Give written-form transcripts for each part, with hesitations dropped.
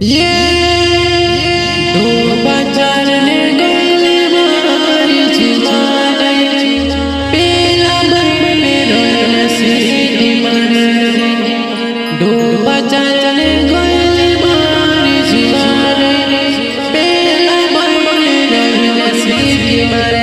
ये डोबा चालने गले मारी जीवाने पेला बने रोन सीटी मारे डोबा चालने गले मारी जीवाने पेला बने रोन सीटी मारे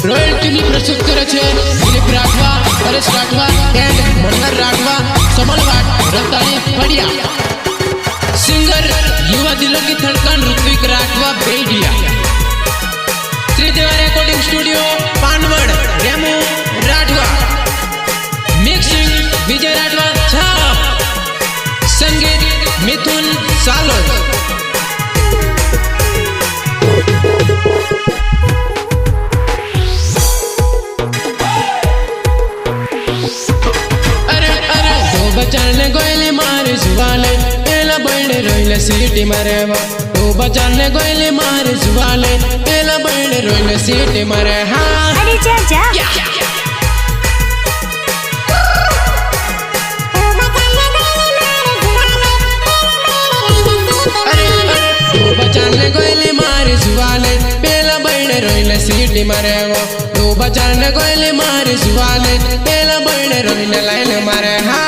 रॉयल टीव्ही प्रस्तुत करे छे दिलीप राठवा, परेश राठवा एंड मनोहर राठवा, समल वाट रतानी फड़िया। सिंगर युवा दिलों की धड़कन Ritvik Rathwa Bedia. Shrideva recording studio Panwad Remo Rathwa. Mixing Vijay Rathwa Chhap. संगीत मिथुन सालोद। बचाने गोयले मारे जुवाले एला बड़े रोइले सीटी मारे तो बचाने गोयले मारे जुवाले एला बड़े रोइले सीटी मारे हाँ अरे जा तो बचाने गोयले मारे जुवाले पेला बड़े रोइले सीटी मारे तो बचाने गोयले मारे जुवाले पेला बड़े रोइले लाइन मारे हाँ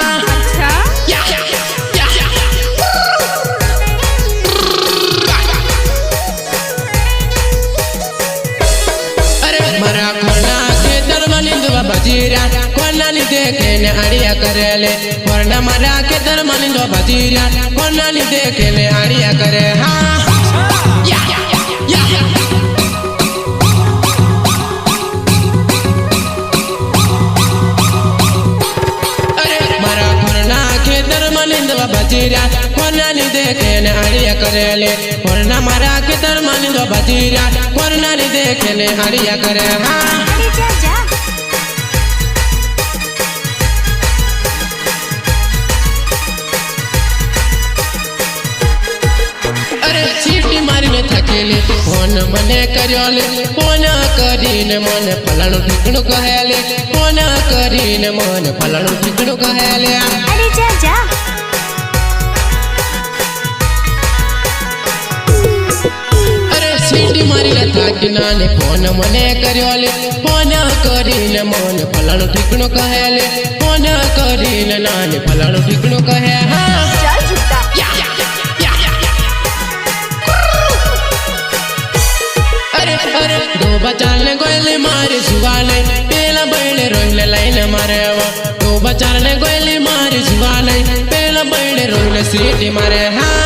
मरा कोना के दरमनिंदवा बजीरा कोना नि देखे ने आड़िया करेले कोना मरा के दरमनिंदवा बजीरा कोना नि देखे ने आड़िया करे हाँ अरे मरा कोना के दरमनिंदवा बजीरा कोना नि देखे ने आड़िया करेले कोना मरा के दरमनिंदवा बजीरा कोना नि देखे ने आड़िया करे हाँ अरे सीटी मारीने थकेले फोन मने करियोले फोन करीने मन फलाणु ठिकणु कहेले फोन करीने मन फलाणु ठिकणु कहेले अरे जा अरे सीटी मारीने थकिना ने फोन मने करियोले फोन करीने मन फलाणु ठिकणु कहेले फोन करीने नाने फलाणु ठिकणु कहे हाँ अरे दो बचाने गोयले मारे जुवाले पेला बड़े रोइले लाइन मारे दो बचाने गोयले मारे जुवाले पेला बड़े रोइले सीटी मारे हाँ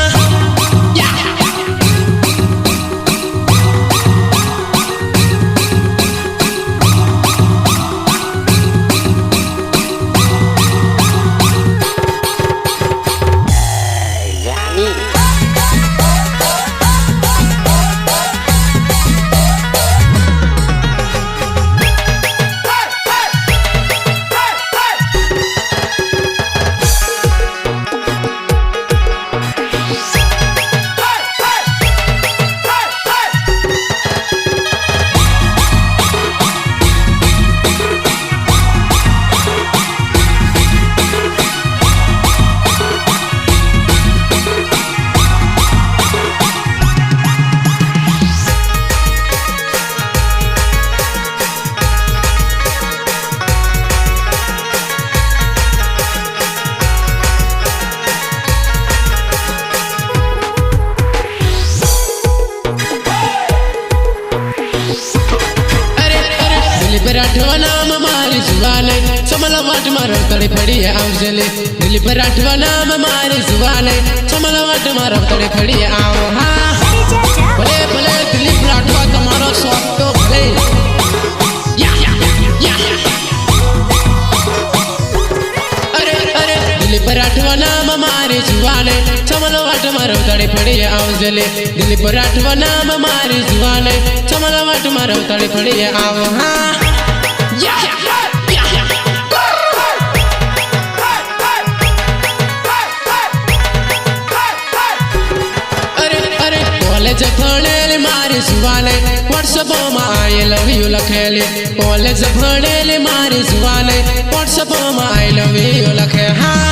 राठवा नाम मारी जुवाले समला वाट मारो तड़े पड़ी है आवजले दिलीप राठवा नाम मारी जुवाले समला वाट मारो तड़े पड़ी है आओ हाँ भले भले दिलीप राठवा तुम्हारा स्वागत नाम मारी जुवाने चमल वाट मारो तड़ी फड़ी आओ हाँ कॉलेज भणेली मारी जुवाने व्हाट्सएप में आई लव यू लखेली कॉलेज भणेली मारी जुवाने व्हाट्सएप में आई लव यू लखे हाँ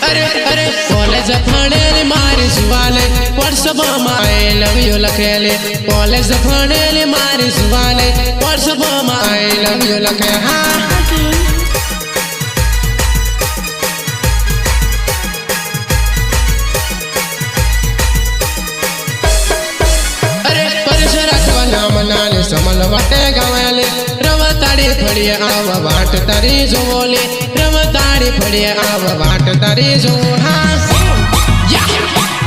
अरे कॉलेज भणेली मारी जुवाने व्हाट्सएप में आई लव यू लखेली कॉलेज भणेली मारी जुवाने व्हाट्सएप में आई लव यू लखे हाँ मनाले समल वाटे गवाले रवताड़ी फड़ी आव बाट तारी जोले रवताड़ी फड़ी आव बाट तारी जो हाँ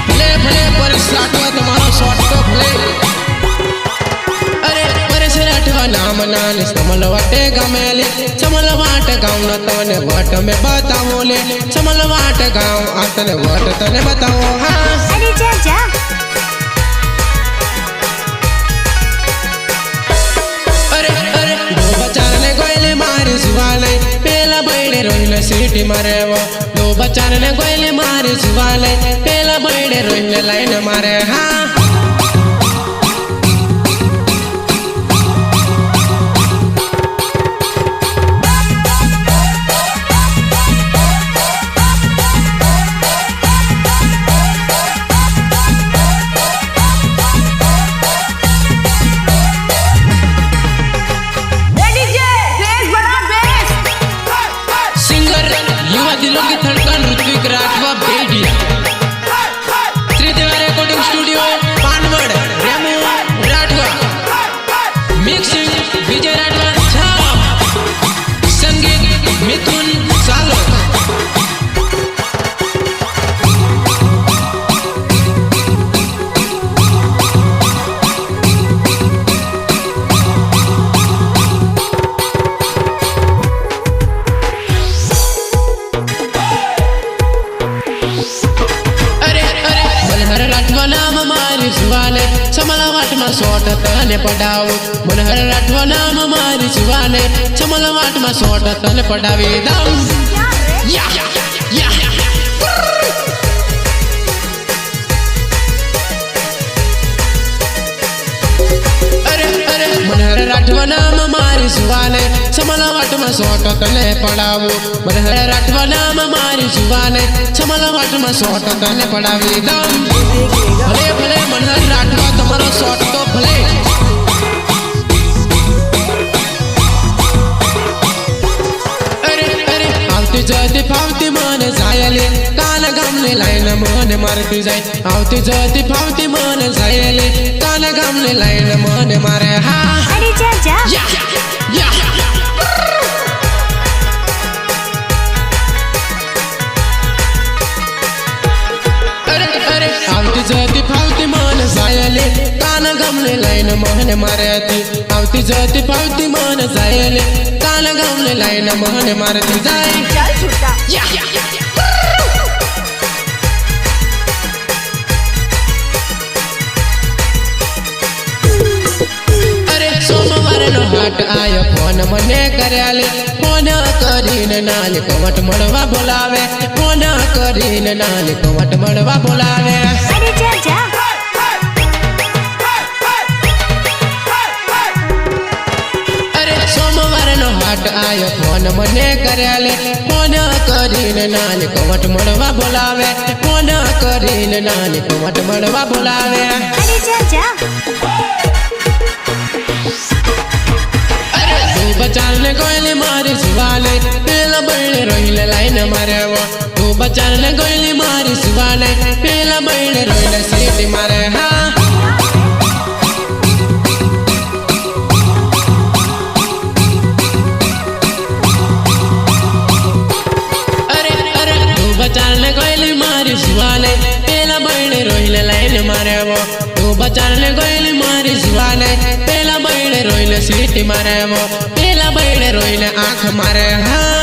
भले भले पर साटवा तुम्हारा शॉट तो भले अरे पर सराठवा नाम नाले समल वाटे गमेले समल वाट गाँव न तने वाट में बताओले समल वाट गाँव आतने वाट तने बताओ हाँ अरे जा जा पेला बैडे रोइले सीटी मारे वो दो बच्चा ने गोइले मारे जुवाले पेला बैडे रोइले लाइन मारे हाँ दिलों की धड़कन Ritvik Rathwa Bedia Shrideva recording studio Panwad Remu Rathwa mixing Vijay Rathwa Chhap संगीत मिथुन सालो चमल वाट में सोट तने पड़ाओ मनहर राठवा नाम मारी जुवाने चमल वाट में सोट तने पड़ावी दम अरे मनहर राठवा नाम मारी जुवाने चमल वाट में सोट तने पड़ाओ मनहर राठवा नाम मारी जुवाने चमल वाट में सोट तने पड़ावी दम भले भले मनहर राठवा तुम्हारा शॉट तो भले अरे आवती जाती फावती मन जायले कान गमले लाइन मन मारती जाय आवती जाती फावती मन जायले कान गमले लाइन मन मारे हाँ अरे जा जा आवती जाती फावती मन जायले कान गमले लाइन मन मारती आवती जाती फावती मन जायले कान गमले लाइन मन मारती जाय अरे सोमवार नो हाट आयो फोन मने करले फोन करीने नाली कवट मड़वा बोलावे फोन करीने नाली कवट मड़वा बोलावे अरे जा जा अरे सोमवार नो हाट आयो फोन मने करले फोन करीने नाली कवट मड़वा बोलावे फोन करीने नाली कवट मड़वा बोलावे अरे जा जा बचाने गोली मारी जुवाने पेला बैले रोइले लाइन मारे वो तू बचाने गोली मारी जुवाने पेला बैले रोइले सीटी मारे हाँ अरे तू बचाने गोली मारी जुवाने पेला बैले रोइले लाइन मारे वो तू बचाने गोली मारी जुवाने पेला बैले रोइले सीटी मारे वो पेला बैले रोइले आँख मारे हाँ